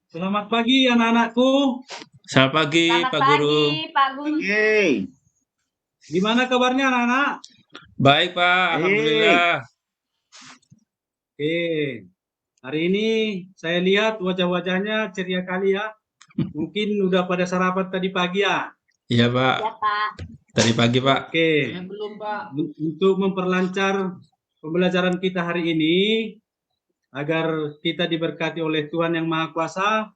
Selamat pagi anak-anakku. Selamat pagi, Selamat Pak pagi, Guru. Pak Guru. Gimana kabarnya anak-anak? Baik, Pak. Alhamdulillah. Oke, hari ini saya lihat wajah-wajahnya ceria kali ya. Mungkin udah pada sarapan tadi pagi ya. Iya, Pak. Ya, Pak. Tadi pagi, Pak. Oke, Belum, Pak. untuk memperlancar pembelajaran kita hari ini, agar kita diberkati oleh Tuhan Yang Maha Kuasa,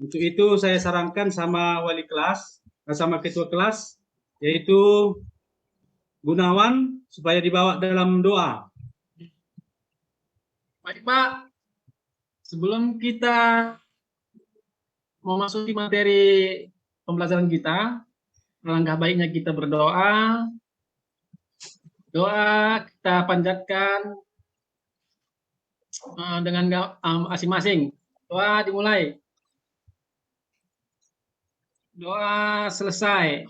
untuk itu saya sarankan sama wali kelas, sama ketua kelas, yaitu Gunawan, supaya dibawa dalam doa. Baik, Pak. Sebelum kita memasuki materi pembelajaran kita, alangkah baiknya kita berdoa. Doa kita panjatkan dengan masing-masing. Doa dimulai. Doa selesai.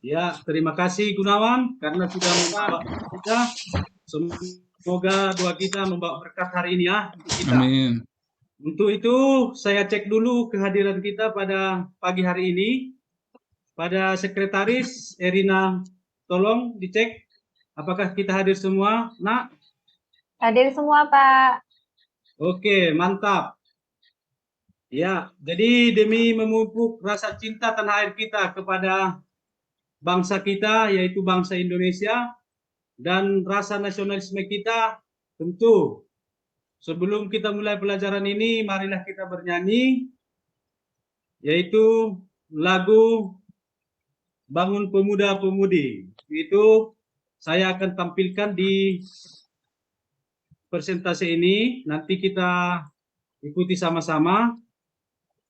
Ya, terima kasih Gunawan karena sudah membawa kita. Semoga doa kita membawa berkat hari ini ya untuk kita. Amin. Untuk itu saya cek dulu kehadiran kita pada pagi hari ini. Pada sekretaris Erina, tolong dicek apakah kita hadir semua, Nak? Hadir semua, Pak. Oke, mantap. Ya, jadi demi memupuk rasa cinta tanah air kita kepada bangsa kita, yaitu bangsa Indonesia, dan rasa nasionalisme kita, tentu sebelum kita mulai pelajaran ini, marilah kita bernyanyi, yaitu lagu Bangun Pemuda-Pemudi. Itu saya akan tampilkan di presentasi ini, nanti kita ikuti sama-sama.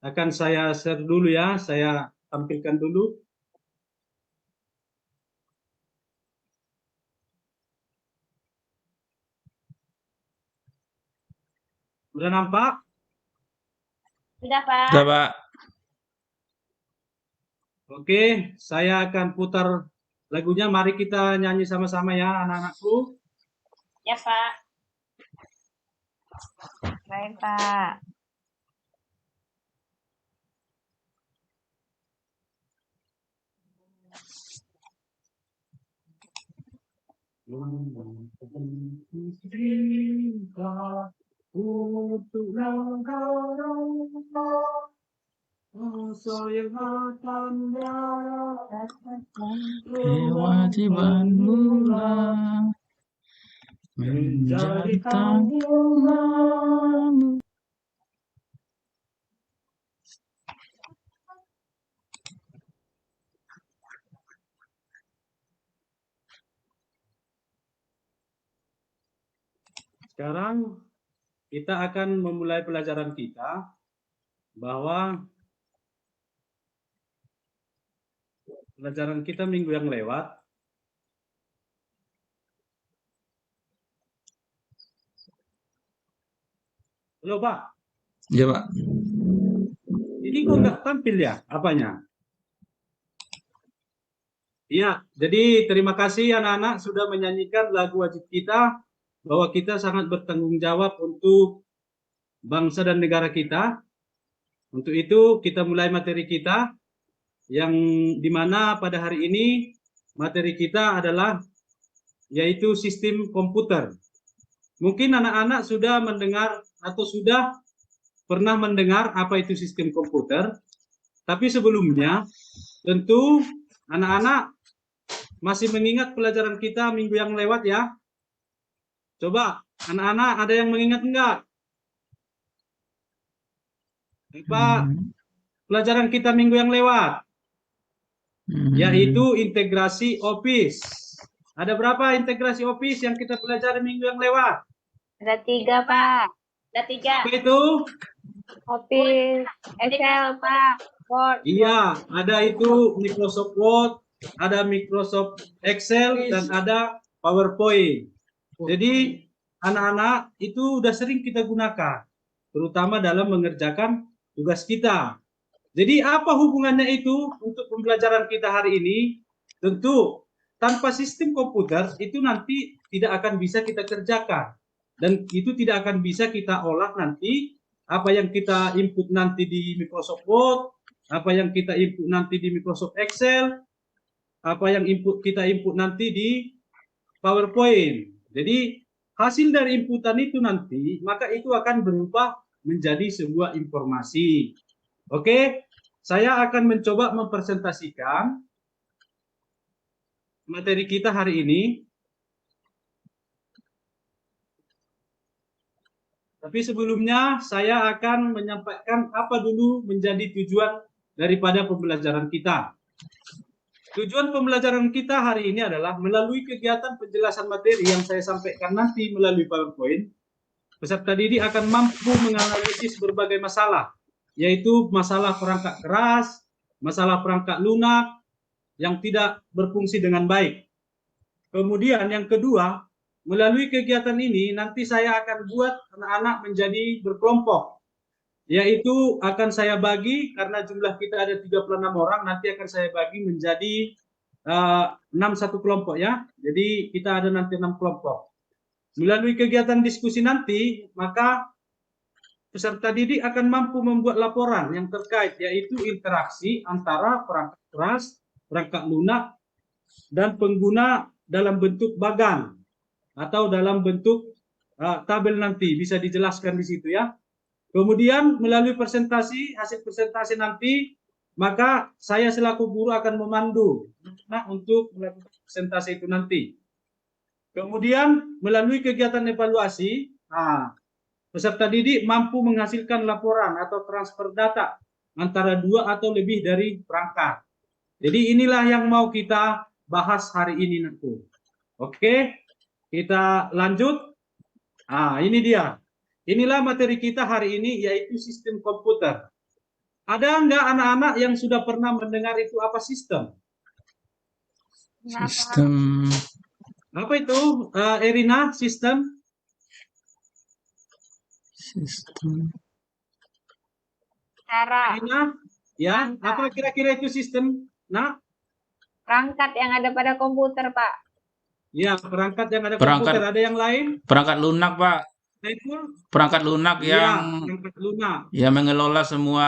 Akan saya share dulu ya, saya tampilkan dulu. Sudah nampak? Sudah, Pak. Sudah, Pak. Oke, saya akan putar lagunya. Mari kita nyanyi sama-sama ya, anak-anakku. Ya, Pak. Baik, Pak. Untuk langkah yang akan Kewajiban mula menjadi tanggungan. Sekarang kita akan memulai pelajaran kita, bahwa pelajaran kita minggu yang lewat halo Pak. Iya, Pak. Ini kok nggak tampil ya apanya? Iya, jadi terima kasih anak-anak sudah menyanyikan lagu wajib kita, bahwa kita sangat bertanggung jawab untuk bangsa dan negara kita. Untuk itu kita mulai materi kita, yang dimana pada hari ini materi kita adalah yaitu sistem komputer. Mungkin anak-anak sudah mendengar atau sudah pernah mendengar apa itu sistem komputer, tapi sebelumnya tentu anak-anak masih mengingat pelajaran kita minggu yang lewat ya. Coba anak-anak ada yang mengingat enggak? Pak, pelajaran kita minggu yang lewat, yaitu integrasi Office. Ada berapa integrasi Office yang kita pelajari minggu yang lewat? Ada 3, Pak. Ada 3. Apa itu? Office, Excel, Pak. Word. Iya, ada itu Microsoft Word, ada Microsoft Excel, dan ada PowerPoint. Jadi anak-anak itu udah sering kita gunakan, terutama dalam mengerjakan tugas kita. Jadi apa hubungannya itu untuk pembelajaran kita hari ini? Tentu tanpa sistem komputer itu nanti tidak akan bisa kita kerjakan, dan itu tidak akan bisa kita olah nanti apa yang kita input nanti di Microsoft Word, apa yang kita input nanti di Microsoft Excel, apa yang kita input nanti di PowerPoint. Jadi hasil dari inputan itu nanti, maka itu akan berubah menjadi sebuah informasi. Oke, saya akan mencoba mempresentasikan materi kita hari ini. Tapi sebelumnya saya akan menyampaikan apa dulu menjadi tujuan daripada pembelajaran kita. Tujuan pembelajaran kita hari ini adalah melalui kegiatan penjelasan materi yang saya sampaikan nanti melalui PowerPoint, peserta didik akan mampu menganalisis berbagai masalah, yaitu masalah perangkat keras, masalah perangkat lunak yang tidak berfungsi dengan baik. Kemudian yang kedua, melalui kegiatan ini nanti saya akan buat anak-anak menjadi berkelompok, yaitu akan saya bagi karena jumlah kita ada 36 orang, nanti akan saya bagi menjadi 6 satu kelompok ya. Jadi kita ada nanti 6 kelompok. Melalui kegiatan diskusi nanti, maka peserta didik akan mampu membuat laporan yang terkait, yaitu interaksi antara perangkat keras, perangkat lunak, dan pengguna dalam bentuk bagan atau dalam bentuk tabel nanti, bisa dijelaskan di situ ya. Kemudian melalui presentasi, hasil presentasi nanti, maka saya selaku guru akan memandu untuk melakukan presentasi itu nanti. Kemudian melalui kegiatan evaluasi, peserta didik mampu menghasilkan laporan atau transfer data antara 2 atau lebih dari perangkat. Jadi inilah yang mau kita bahas hari ini nanti. Oke, kita lanjut. Ini dia. Inilah materi kita hari ini, yaitu sistem komputer. Ada enggak anak-anak yang sudah pernah mendengar itu apa sistem? Sistem Apa itu, Erina, sistem? Cara Erina, ya, apa kira-kira itu sistem? Nah, perangkat yang ada pada komputer, Pak. ya, perangkat yang ada Perangkat- komputer. Ada yang lain? perangkat lunak, Pak. Itu? Perangkat lunak Ya, yang perangkat lunak. mengelola semua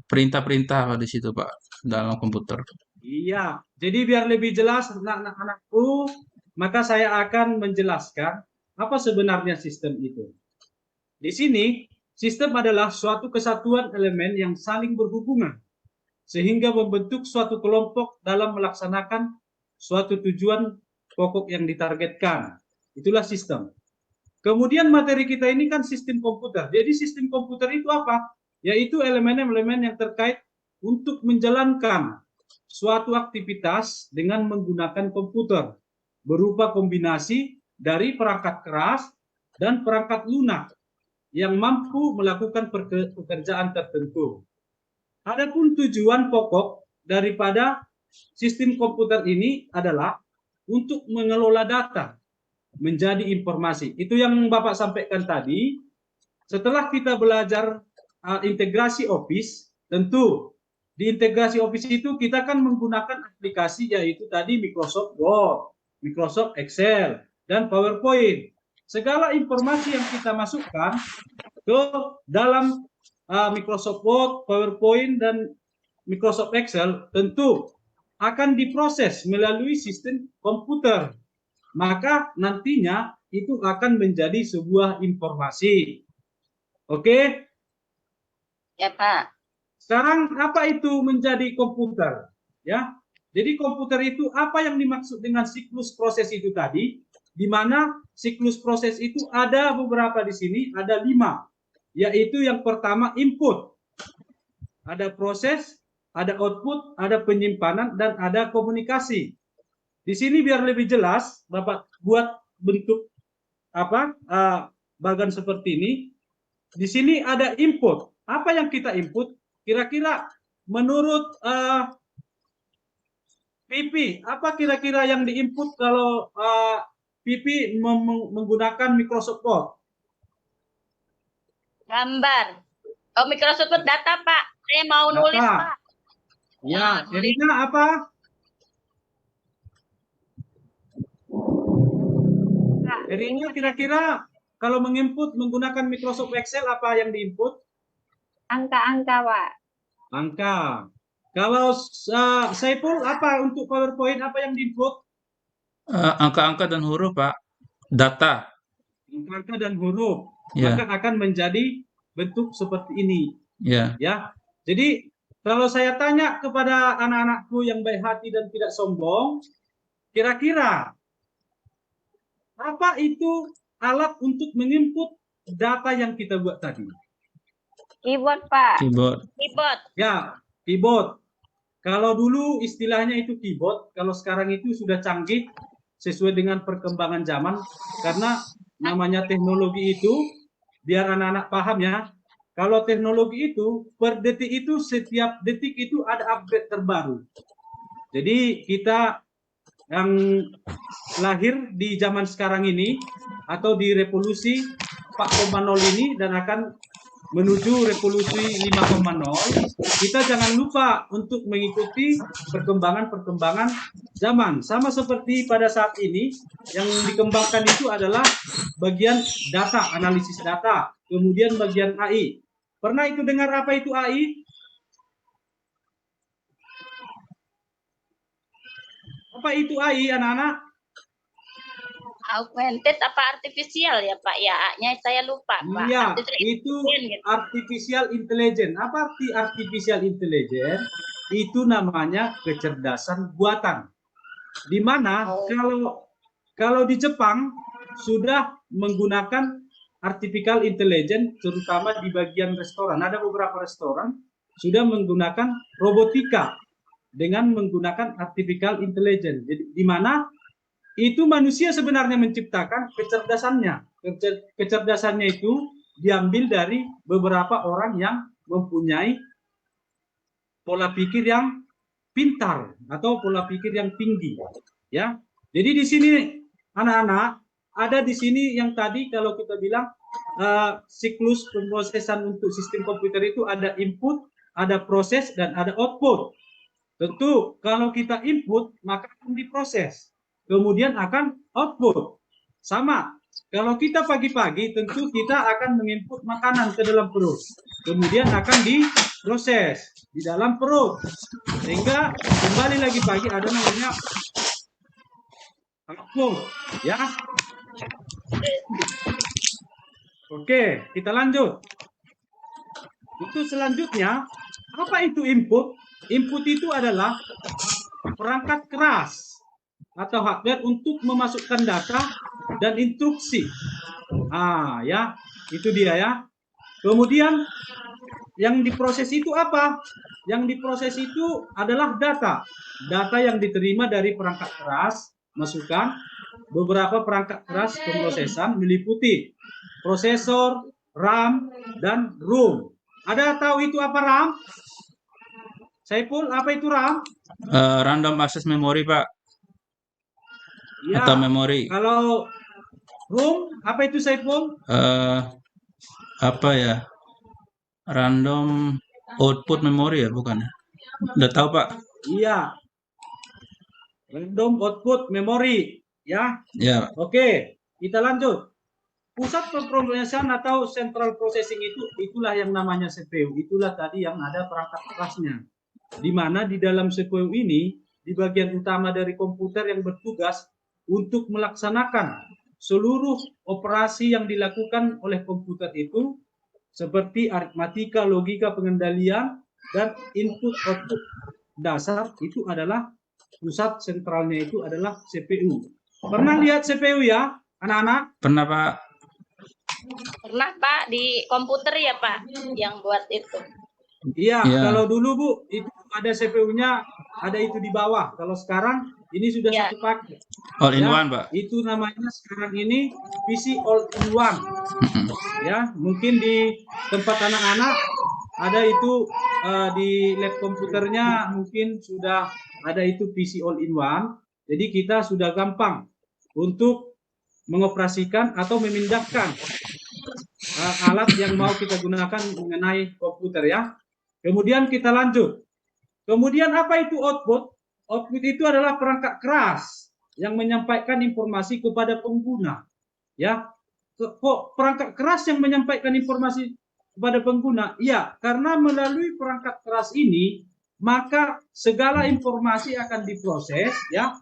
perintah-perintah di situ, Pak, dalam komputer. Iya, jadi biar lebih jelas anak-anakku, maka saya akan menjelaskan apa sebenarnya sistem itu. Di sini, sistem adalah suatu kesatuan elemen yang saling berhubungan, sehingga membentuk suatu kelompok dalam melaksanakan suatu tujuan pokok yang ditargetkan. Itulah sistem. Kemudian materi kita ini kan sistem komputer. Jadi sistem komputer itu apa? Yaitu elemen-elemen yang terkait untuk menjalankan suatu aktivitas dengan menggunakan komputer, berupa kombinasi dari perangkat keras dan perangkat lunak yang mampu melakukan pekerjaan tertentu. Adapun tujuan pokok daripada sistem komputer ini adalah untuk mengelola data menjadi informasi. Itu yang Bapak sampaikan tadi. Setelah kita belajar integrasi Office, tentu di integrasi Office itu kita kan menggunakan aplikasi, yaitu tadi Microsoft Word, Microsoft Excel, dan PowerPoint. Segala informasi yang kita masukkan ke dalam Microsoft Word, PowerPoint, dan Microsoft Excel tentu akan diproses melalui sistem komputer. Maka nantinya itu akan menjadi sebuah informasi. Oke? Ya, Pak. Sekarang apa itu menjadi komputer? Ya. Jadi komputer itu apa yang dimaksud dengan siklus proses itu tadi? Di mana siklus proses itu ada beberapa di sini, ada 5. Yaitu yang pertama input. Ada proses, ada output, ada penyimpanan, dan ada komunikasi. Di sini biar lebih jelas, Bapak buat bentuk bagan seperti ini. Di sini ada input. Apa yang kita input? Kira-kira menurut PP, apa kira-kira yang diinput kalau PP menggunakan Microsoft Word? Gambar. Oh, Microsoft Word data, Pak. Saya mau nulis, Data. Pak. Ya, nulis. Erina apa? Erina kira-kira kalau menginput menggunakan Microsoft Excel apa yang diinput? Angka-angka, Pak. Angka. Kalau Saiful, apa untuk PowerPoint apa yang diinput? Angka-angka dan huruf, Pak. Data. Angka dan huruf. Ya, Maka akan menjadi bentuk seperti ini. ya. Ya. Jadi kalau saya tanya kepada anak-anakku yang baik hati dan tidak sombong, kira-kira apa itu alat untuk menginput data yang kita buat tadi? Keyboard, Pak. Keyboard. Keyboard. Ya, keyboard. Kalau dulu istilahnya itu keyboard, kalau sekarang itu sudah canggih sesuai dengan perkembangan zaman, karena namanya teknologi itu, biar anak-anak paham ya, kalau teknologi itu per detik itu, setiap detik itu ada upgrade terbaru. Jadi kita yang lahir di zaman sekarang ini atau di revolusi 4.0 ini dan akan menuju revolusi 5.0, kita jangan lupa untuk mengikuti perkembangan-perkembangan zaman. Sama seperti pada saat ini, yang dikembangkan itu adalah bagian data, analisis data, kemudian bagian AI. Pernah itu dengar apa itu AI? Apa itu AI, anak-anak? Augmented apa artifisial ya, Pak? Ya, A-nya saya lupa, Pak. Iya, Artificial itu intelligence, gitu. artificial intelligence. Apa arti artificial intelligence? Itu namanya kecerdasan buatan. Di mana kalau di Jepang sudah menggunakan artificial intelligence, terutama di bagian restoran. Ada beberapa restoran sudah menggunakan robotika dengan menggunakan artificial intelligence. Jadi di mana itu manusia sebenarnya menciptakan kecerdasannya. Kecerdasannya itu diambil dari beberapa orang yang mempunyai pola pikir yang pintar atau pola pikir yang tinggi, ya. Jadi di sini anak-anak ada di sini yang tadi kalau kita bilang siklus pemrosesan untuk sistem komputer itu ada input, ada proses dan ada output. Tentu kalau kita input maka akan diproses, kemudian akan output. Sama, kalau kita pagi-pagi tentu kita akan menginput makanan ke dalam perut, kemudian akan diproses di dalam perut, sehingga kembali lagi pagi ada namanya output, ya. Oke, kita lanjut. Untuk selanjutnya, apa itu input? Input itu adalah perangkat keras atau hardware untuk memasukkan data dan instruksi. Ya, itu dia ya. Kemudian yang diproses itu apa? Yang diproses itu adalah data. Data yang diterima dari perangkat keras, masukan beberapa perangkat keras pemrosesan meliputi prosesor, RAM, dan ROM. Ada tahu itu apa RAM? Saiful, apa itu RAM? Random access memory, Pak. Ya, Atau memori. kalau ROM, apa itu Saiful? Apa ya? Random output memory ya, bukan? Udah tahu, Pak? Iya. Random output memory, ya. Ya. Oke, kita lanjut. Pusat pemrosesan atau central processing itulah yang namanya CPU. Itulah tadi yang ada perangkat kerasnya. Di mana di dalam CPU ini, di bagian utama dari komputer yang bertugas untuk melaksanakan seluruh operasi yang dilakukan oleh komputer itu, seperti aritmatika, logika, pengendalian, dan input-output dasar, itu adalah pusat sentralnya itu adalah CPU. Pernah lihat CPU ya, anak-anak? Pernah, Pak. Pernah, Pak, di komputer ya, Pak, yang buat itu. Iya, Ya. kalau dulu Bu, itu ada CPU-nya, ada itu di bawah. Kalau sekarang ini sudah Ya. satu paket. All in Ya, one, Pak. itu namanya sekarang ini PC all in one. Ya, mungkin di tempat anak-anak ada itu di lab komputernya mungkin sudah ada itu PC all in one. Jadi kita sudah gampang untuk mengoperasikan atau memindahkan alat yang mau kita gunakan mengenai komputer ya. Kemudian kita lanjut. Kemudian apa itu output? Output itu adalah perangkat keras yang menyampaikan informasi kepada pengguna. Ya, kok perangkat keras yang menyampaikan informasi kepada pengguna? Ya, karena melalui perangkat keras ini, maka segala informasi akan diproses, ya,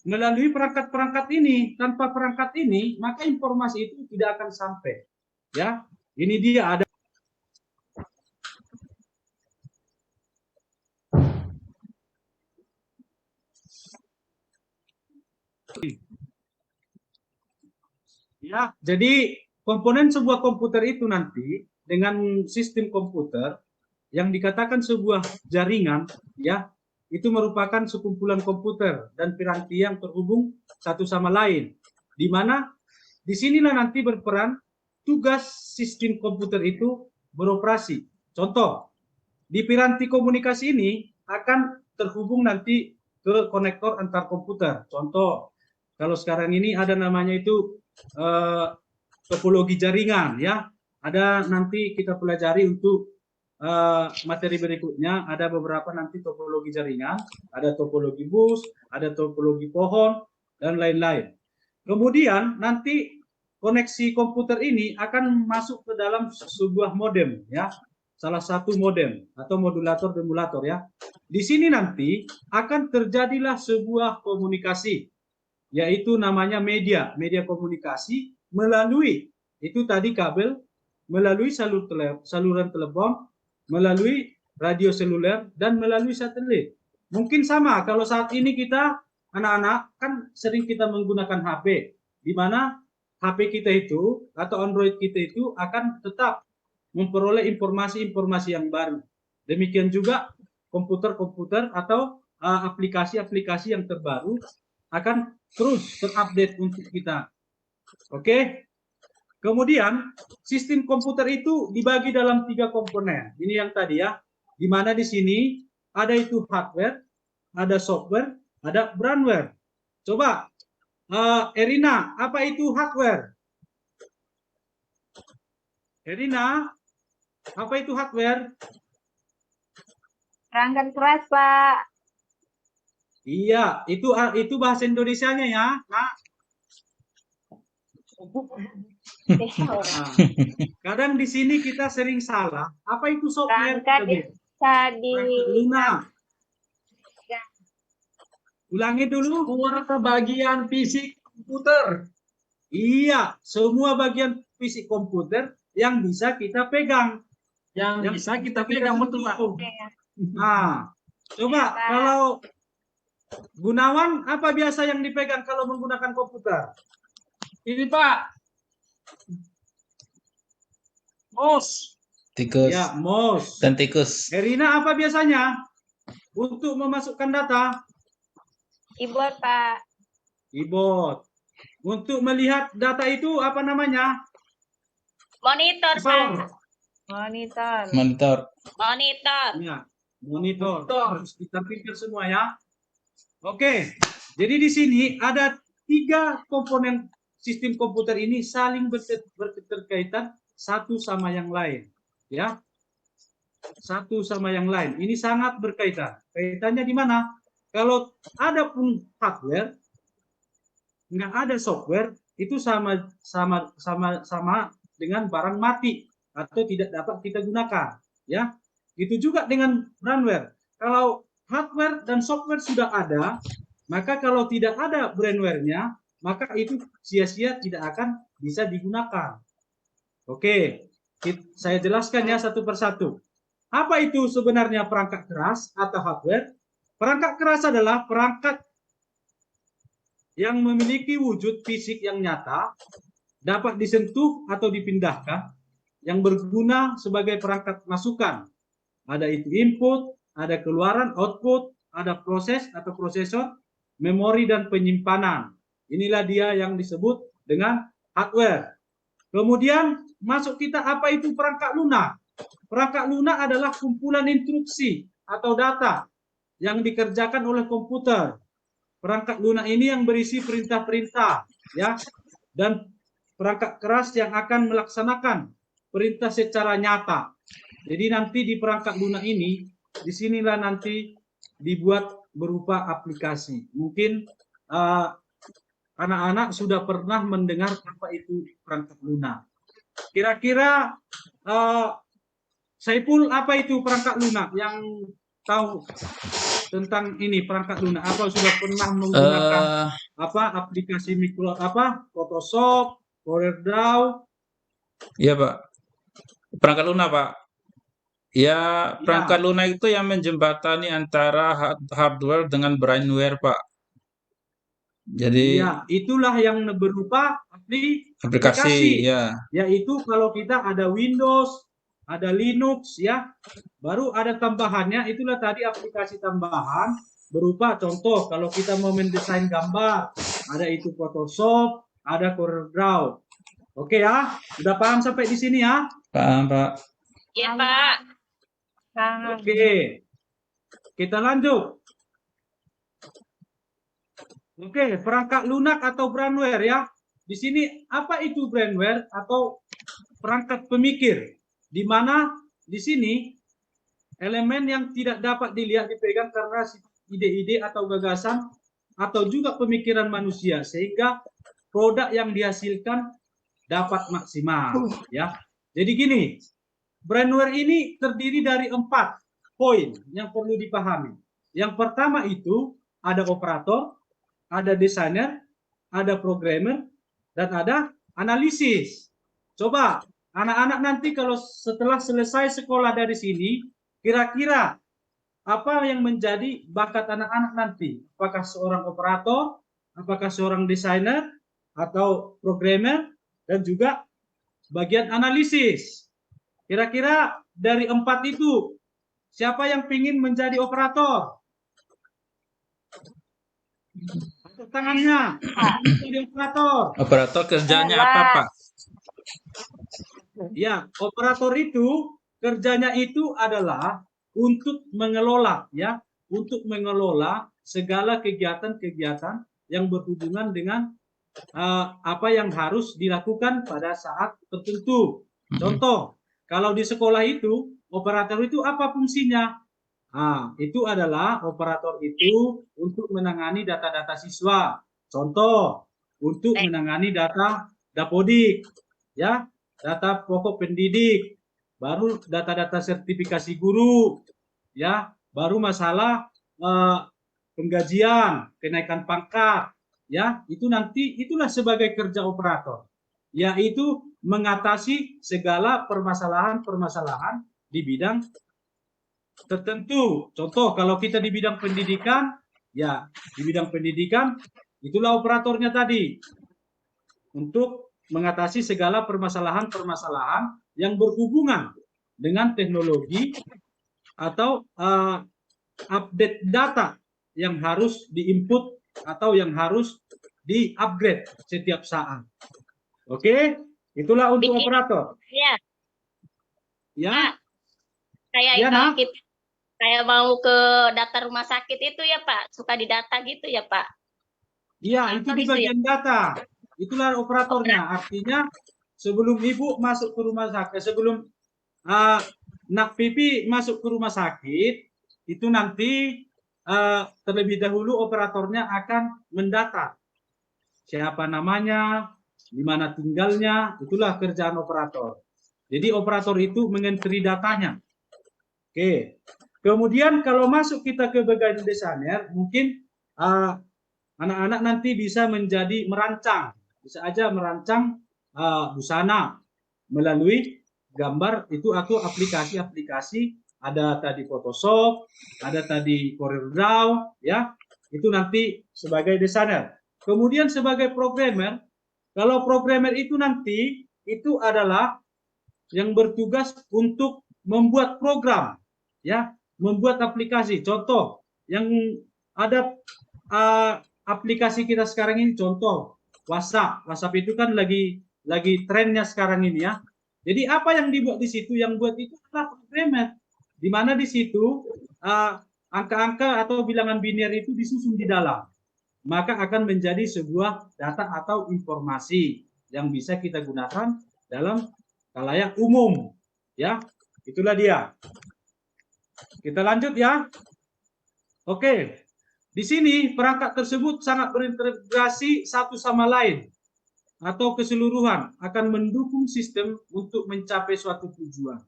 melalui perangkat-perangkat ini. Tanpa perangkat ini, maka informasi itu tidak akan sampai. Ya, ini dia ada. Ya, jadi komponen sebuah komputer itu nanti dengan sistem komputer yang dikatakan sebuah jaringan, ya, itu merupakan sekumpulan komputer dan piranti yang terhubung satu sama lain, di mana disinilah nanti berperan tugas sistem komputer itu beroperasi. Contoh, di piranti komunikasi ini akan terhubung nanti ke konektor antar komputer. Contoh, kalau sekarang ini ada namanya itu topologi jaringan, ya. Ada nanti kita pelajari untuk materi berikutnya, ada beberapa nanti topologi jaringan, ada topologi bus, ada topologi pohon, dan lain-lain. Kemudian nanti koneksi komputer ini akan masuk ke dalam sebuah modem, ya, salah satu modem atau modulator-demulator, ya. Di sini nanti akan terjadilah sebuah komunikasi, yaitu namanya media komunikasi melalui itu tadi kabel, melalui saluran telepon, melalui radio seluler, dan melalui satelit. Mungkin sama kalau saat ini kita anak-anak kan sering kita menggunakan HP, di mana HP kita itu atau Android kita itu akan tetap memperoleh informasi-informasi yang baru. Demikian juga komputer-komputer atau aplikasi-aplikasi yang terbaru akan terus terupdate untuk kita. Oke. Kemudian sistem komputer itu dibagi dalam 3 komponen. Ini yang tadi, ya. Di mana di sini ada itu hardware, ada software, ada firmware. Coba Erina, apa itu hardware? Erina, apa itu hardware? Perangkat keras, Pak. Iya, itu bahasa Indonesianya, ya. Nah, kadang di sini kita sering salah. Apa itu software? Perangkat bisa di Luna. Ulangi dulu. Semua bagian fisik komputer. Iya, semua bagian fisik komputer yang bisa kita pegang. Yang bisa kita pegang, betul, Pak. Nah, coba kalau Gunawan, apa biasa yang dipegang kalau menggunakan komputer? Ini, Pak. Mouse. Tikus Ya, mouse. dan tikus. Erina, apa biasanya untuk memasukkan data? keyboard, Pak. Keyboard. Untuk melihat data itu apa namanya? Monitor, Apa? Pak. Monitor. Monitor. Monitor. Ya, monitor. Harus kita pikir semua, ya. Oke, jadi di sini ada 3 komponen sistem komputer ini saling berketerkaitan satu sama yang lain, ya. Satu sama yang lain. Ini sangat berkaitan. Kaitannya di mana? Kalau ada pun hardware, nggak ada software, itu sama dengan barang mati atau tidak dapat kita gunakan, ya. Itu juga dengan firmware. Kalau hardware dan software sudah ada, maka kalau tidak ada firmware-nya, maka itu sia-sia tidak akan bisa digunakan. Oke, saya jelaskan ya satu persatu. Apa itu sebenarnya perangkat keras atau hardware? Perangkat keras adalah perangkat yang memiliki wujud fisik yang nyata, dapat disentuh atau dipindahkan, yang berguna sebagai perangkat masukan. Ada itu input, ada keluaran, output, ada proses atau prosesor, memori, dan penyimpanan. Inilah dia yang disebut dengan hardware. Kemudian masuk kita, apa itu perangkat lunak? Perangkat lunak adalah kumpulan instruksi atau data yang dikerjakan oleh komputer. Perangkat lunak ini yang berisi perintah-perintah, ya, dan perangkat keras yang akan melaksanakan perintah secara nyata. Jadi nanti di perangkat lunak ini, disinilah nanti dibuat berupa aplikasi. Mungkin anak-anak sudah pernah mendengar apa itu perangkat lunak. Kira-kira Saiful, apa itu perangkat lunak? Yang tahu tentang ini perangkat lunak? Apa sudah pernah menggunakan aplikasi Photoshop, CorelDRAW? Iya Pak, perangkat lunak Pak. Ya, perangkat Ya, lunak itu yang menjembatani antara hardware dengan brainware Pak. Jadi ya, itulah yang berupa aplikasi aplikasi, ya. yaitu kalau kita ada Windows, ada Linux, ya, baru ada tambahannya, itulah tadi aplikasi tambahan berupa contoh kalau kita mau mendesain gambar, ada itu Photoshop, ada CorelDRAW. Oke ya, udah paham sampai di sini ya? Paham Pak. Iya, Pak. Oke, kita lanjut. Oke, perangkat lunak atau brainware ya. Di sini apa itu brainware atau perangkat pemikir? Di mana di sini elemen yang tidak dapat dilihat dipegang karena ide-ide atau gagasan atau juga pemikiran manusia sehingga produk yang dihasilkan dapat maksimal ya. Jadi gini, brainware ini terdiri dari 4 poin yang perlu dipahami. Yang pertama itu ada operator, ada desainer, ada programmer, dan ada analisis. Coba anak-anak nanti kalau setelah selesai sekolah dari sini, kira-kira apa yang menjadi bakat anak-anak nanti? Apakah seorang operator, apakah seorang desainer, atau programmer, dan juga bagian analisis. Kira-kira dari 4 itu, siapa yang ingin menjadi operator? Angkat tangannya. Jadi operator. Operator kerjanya apa Pak? Ya, operator itu kerjanya itu adalah untuk mengelola ya, untuk mengelola segala kegiatan-kegiatan yang berhubungan dengan apa yang harus dilakukan pada saat tertentu. Contoh, kalau di sekolah itu operator itu apa fungsinya? Itu adalah operator itu untuk menangani data-data siswa. Contoh, untuk menangani data Dapodik, ya, data pokok pendidik, baru data-data sertifikasi guru, ya, baru masalah penggajian, kenaikan pangkat, ya, itu nanti itulah sebagai kerja operator, yaitu mengatasi segala permasalahan-permasalahan di bidang tertentu. Contoh kalau kita di bidang pendidikan, ya di bidang pendidikan itulah operatornya tadi untuk mengatasi segala permasalahan-permasalahan yang berhubungan dengan teknologi atau update data yang harus diinput atau yang harus di-upgrade setiap saat. Oke, itulah untuk operator. Iya. Ya. Kayak Ya, kalau kita kayak mau ke data rumah sakit itu ya Pak, suka didata gitu ya Pak. Iya, itu di bagian data. Itulah operatornya. Artinya sebelum ibu masuk ke rumah sakit, sebelum nak pipi masuk ke rumah sakit, itu nanti terlebih dahulu operatornya akan mendata siapa namanya, di mana tinggalnya, itulah kerjaan operator. Jadi operator itu mengentri datanya. Oke. Kemudian kalau masuk kita ke bagian desainer, mungkin anak-anak nanti bisa menjadi merancang, bisa aja merancang busana melalui gambar itu atau aplikasi-aplikasi, ada tadi Photoshop, ada tadi CorelDRAW, ya, itu nanti sebagai desainer. Kemudian sebagai programmer, kalau programmer itu nanti itu adalah yang bertugas untuk membuat program, ya, membuat aplikasi. Contoh yang ada aplikasi kita sekarang ini, contoh WhatsApp. WhatsApp itu kan lagi trennya sekarang ini ya. Jadi apa yang dibuat di situ, yang buat itu adalah programmer, di mana di situ angka-angka atau bilangan biner itu disusun di dalam, maka akan menjadi sebuah data atau informasi yang bisa kita gunakan dalam khalayak umum, ya. Itulah dia. Kita lanjut ya. Oke. Di sini perangkat tersebut sangat berintegrasi satu sama lain. atau keseluruhan akan mendukung sistem untuk mencapai suatu tujuan.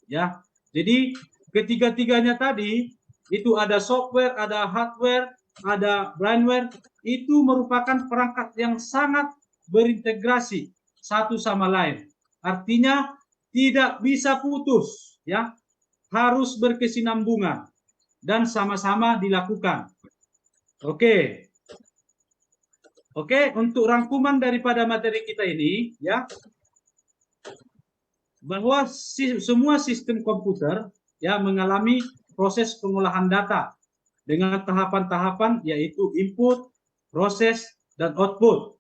Ya, jadi ketiga-tiganya tadi itu ada software, ada hardware, ada brainware, itu merupakan perangkat yang sangat berintegrasi satu sama lain. Artinya tidak bisa putus, ya, harus berkesinambungan dan sama-sama dilakukan. Oke. Oke, untuk rangkuman daripada materi kita ini, ya, bahwa semua sistem komputer ya mengalami proses pengolahan data dengan tahapan-tahapan yaitu input, proses, dan output.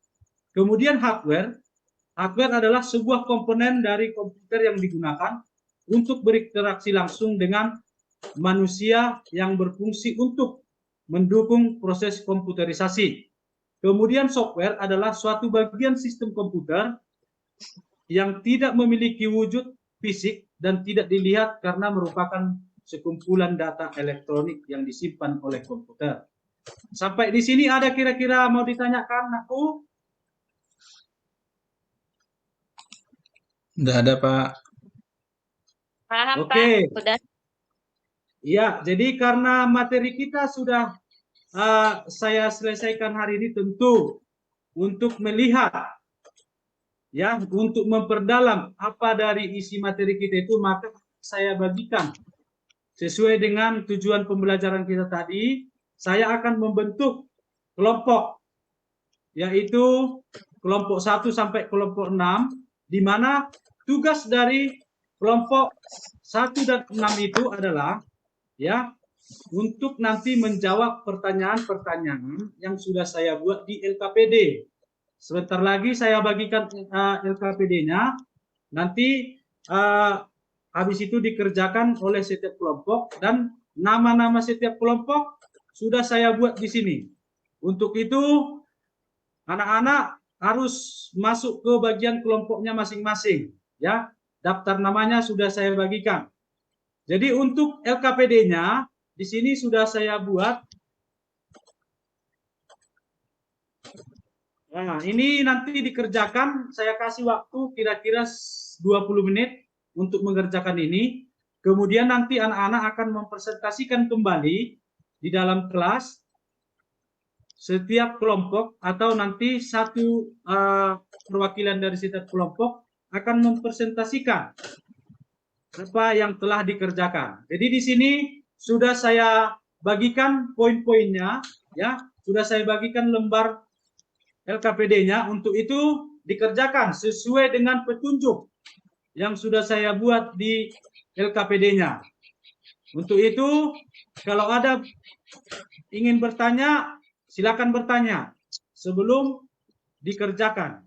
Kemudian hardware adalah sebuah komponen dari komputer yang digunakan untuk berinteraksi langsung dengan manusia yang berfungsi untuk mendukung proses komputerisasi. Kemudian software adalah suatu bagian sistem komputer yang tidak memiliki wujud fisik dan tidak dilihat karena merupakan sekumpulan data elektronik yang disimpan oleh komputer. Sampai di sini ada kira-kira mau ditanyakan aku? Nggak ada, Pak. Paham, Oke. Pak. Udah. Ya, jadi karena materi kita sudah saya selesaikan hari ini, tentu untuk melihat, ya, untuk memperdalam apa dari isi materi kita itu, maka saya bagikan sesuai dengan tujuan pembelajaran kita tadi. Saya akan membentuk kelompok, yaitu kelompok 1 sampai kelompok 6, di mana tugas dari kelompok 1 dan 6 itu adalah, ya, untuk nanti menjawab pertanyaan-pertanyaan yang sudah saya buat di LKPD. Sebentar lagi saya bagikan LKPD-nya. Nanti habis itu dikerjakan oleh setiap kelompok dan nama-nama setiap kelompok sudah saya buat di sini. Untuk itu anak-anak harus masuk ke bagian kelompoknya masing-masing, ya. Daftar namanya sudah saya bagikan. Jadi untuk LKPD-nya di sini sudah saya buat. Nah, ini nanti dikerjakan, saya kasih waktu kira-kira 20 menit untuk mengerjakan ini. Kemudian nanti anak-anak akan mempresentasikan kembali di dalam kelas setiap kelompok, atau nanti satu perwakilan dari setiap kelompok akan mempresentasikan apa yang telah dikerjakan. Jadi di sini sudah saya bagikan poin-poinnya, ya, sudah saya bagikan lembar LKPD-nya. Untuk itu dikerjakan sesuai dengan petunjuk yang sudah saya buat di LKPD-nya. Untuk itu kalau ada ingin bertanya, silakan bertanya sebelum dikerjakan.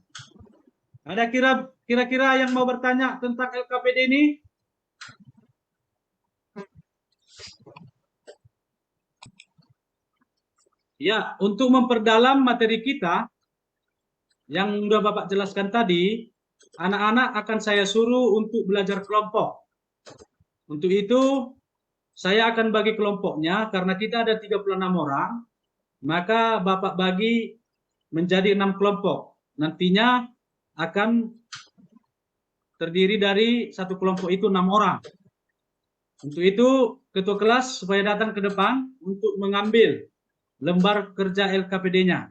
Ada kira-kira yang mau bertanya tentang LKPD ini? Ya, untuk memperdalam materi kita yang sudah Bapak jelaskan tadi, anak-anak akan saya suruh untuk belajar kelompok. Untuk itu, saya akan bagi kelompoknya, karena kita ada 36 orang, maka Bapak bagi menjadi 6 kelompok. Nantinya akan terdiri dari satu kelompok itu 6 orang. Untuk itu, ketua kelas supaya datang ke depan untuk mengambil lembar kerja LKPD-nya.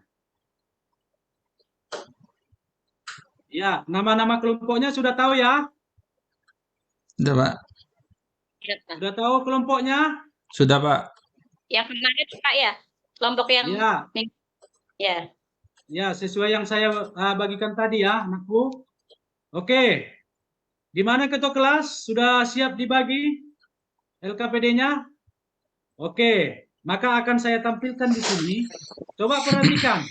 Ya, nama-nama kelompoknya sudah tahu ya? Sudah, Pak. Ya, Pak. Sudah tahu kelompoknya? Sudah, Pak. Yang kemarin, Pak, ya? Kelompok yang Ya, ya. ya, sesuai yang saya bagikan tadi ya, anakku. Oke. Di mana ketua kelas? Sudah siap dibagi LKPD-nya? Oke, maka akan saya tampilkan di sini. Coba perhatikan.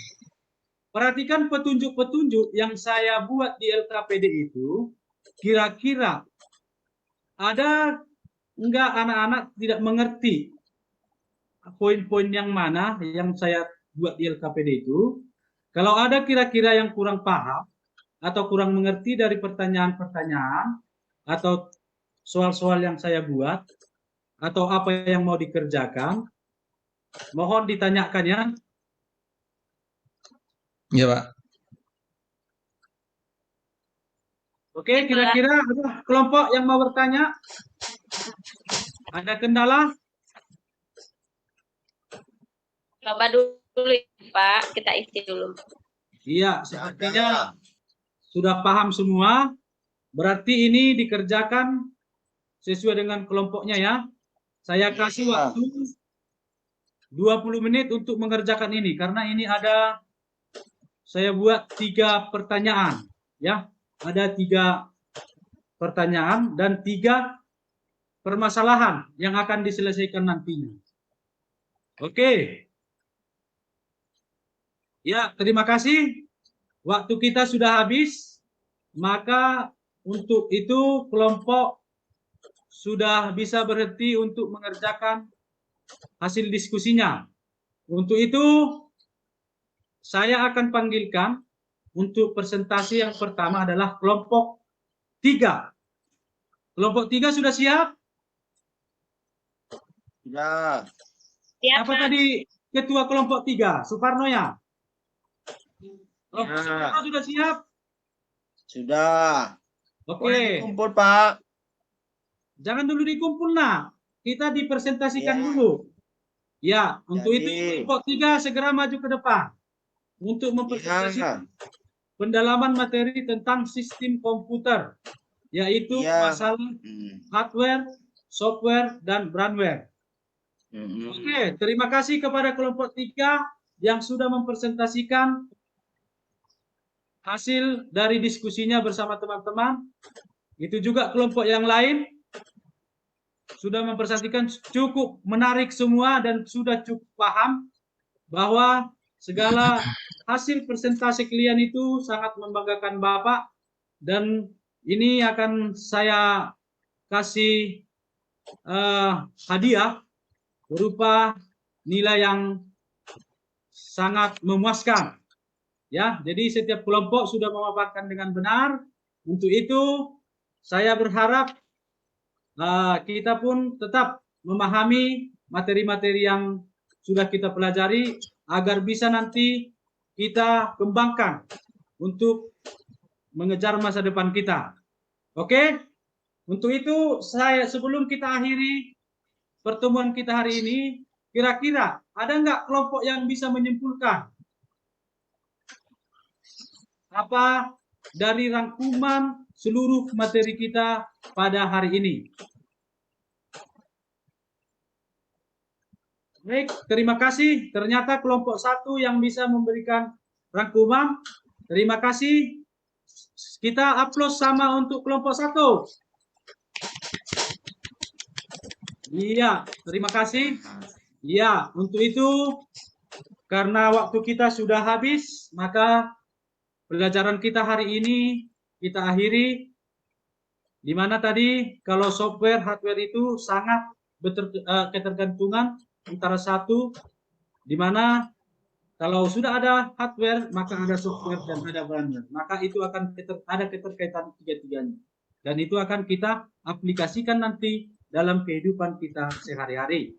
Perhatikan petunjuk-petunjuk yang saya buat di LKPD itu, kira-kira ada enggak anak-anak tidak mengerti poin-poin yang mana yang saya buat di LKPD itu? Kalau ada kira-kira yang kurang paham atau kurang mengerti dari pertanyaan-pertanyaan atau soal-soal yang saya buat atau apa yang mau dikerjakan, mohon ditanyakan ya. Ya, Pak. Oke, kira-kira ada kelompok yang mau bertanya? Ada kendala? Coba dulu ya, Pak, kita isi dulu. Iya, sepertinya sudah paham semua. Berarti ini dikerjakan sesuai dengan kelompoknya ya. Saya kasih waktu 20 menit untuk mengerjakan ini karena ini ada saya buat 3 pertanyaan ya. Ada 3 pertanyaan dan 3 permasalahan yang akan diselesaikan nantinya. Oke. Ya, terima kasih. Waktu kita sudah habis. Maka untuk itu kelompok sudah bisa berhenti untuk mengerjakan hasil diskusinya. Untuk itu saya akan panggilkan untuk presentasi yang pertama adalah kelompok 3. Kelompok 3 sudah siap? Ya, Siap, Apa Pak. tadi ketua kelompok 3? Suparno ya? Kelompok Ya. Suparno sudah siap? sudah. Oke. Boleh dikumpul, Pak. Jangan dulu dikumpul, nak. Kita dipresentasikan Ya. dulu. Ya, untuk itu Jadi. kelompok 3 segera maju ke depan untuk mempresentasikan Ya. pendalaman materi tentang sistem komputer, yaitu Ya. masalah Hmm. hardware, software, dan brandware. Hmm. Oke, terima kasih kepada kelompok 3 yang sudah mempresentasikan hasil dari diskusinya bersama teman-teman. Itu juga kelompok yang lain sudah mempresentasikan cukup menarik semua dan sudah cukup paham bahwa segala hasil presentasi kalian itu sangat membanggakan Bapak dan ini akan saya kasih hadiah berupa nilai yang sangat memuaskan. Ya, jadi setiap kelompok sudah memaparkan dengan benar. Untuk itu, saya berharap kita pun tetap memahami materi-materi yang sudah kita pelajari agar bisa nanti kita kembangkan untuk mengejar masa depan kita. Oke? Untuk itu, saya sebelum kita akhiri pertemuan kita hari ini, kira-kira ada nggak kelompok yang bisa menyimpulkan apa dari rangkuman seluruh materi kita pada hari ini? Baik, terima kasih. Ternyata kelompok 1 yang bisa memberikan rangkuman. Terima kasih. Kita aplaus sama untuk kelompok 1. Iya, terima kasih. Iya, untuk itu karena waktu kita sudah habis, maka pelajaran kita hari ini kita akhiri, di mana tadi kalau software hardware itu sangat ketergantungan antara satu, di mana kalau sudah ada hardware maka ada software dan ada firmware, maka itu akan ada keterkaitan tiga-tiganya dan itu akan kita aplikasikan nanti dalam kehidupan kita sehari-hari.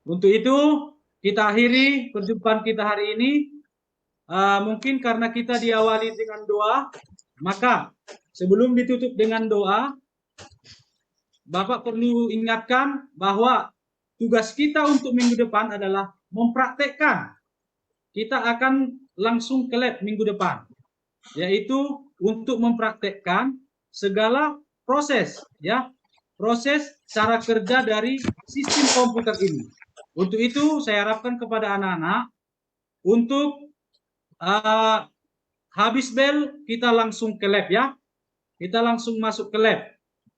Untuk itu kita akhiri perjumpaan kita hari ini. Mungkin karena kita diawali dengan doa, maka sebelum ditutup dengan doa, Bapak perlu ingatkan bahwa tugas kita untuk minggu depan adalah mempraktekkan. Kita akan langsung ke lab minggu depan, yaitu untuk mempraktekkan segala proses, ya, proses cara kerja dari sistem komputer ini. Untuk itu saya harapkan kepada anak-anak untuk habis bel kita langsung ke lab ya. Kita langsung masuk ke lab.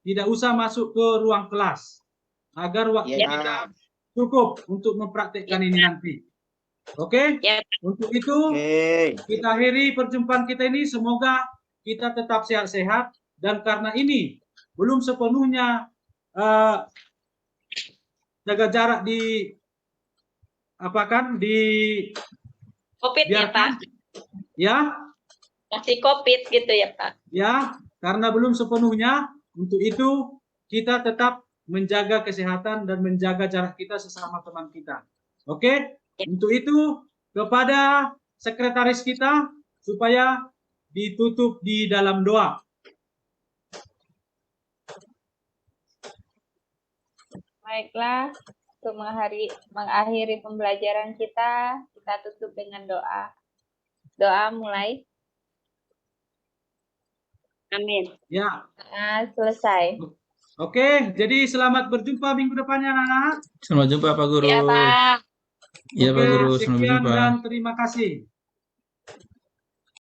Tidak usah masuk ke ruang kelas. Agar waktu kita cukup untuk mempraktekkan ini nanti. Oke? Untuk itu kita akhiri perjumpaan kita ini. Semoga kita tetap sehat-sehat. Dan karena ini belum sepenuhnya jaga jarak di COVID ya, Pak. Ya, Masih COVID gitu ya, Pak. ya, karena belum sepenuhnya. Untuk itu kita tetap menjaga kesehatan dan menjaga jarak kita sesama teman kita. Oke? Untuk itu kepada sekretaris kita supaya ditutup di dalam doa. Baiklah, untuk mengakhiri pembelajaran kita tutup dengan doa. Doa mulai. Amin. Ya, Selesai. oke. Jadi selamat berjumpa minggu depannya anak-anak. Selamat jumpa Pak Guru. Ya, Pak. Iya Pak Oke, Guru, selamat sekian jumpa. dan terima kasih.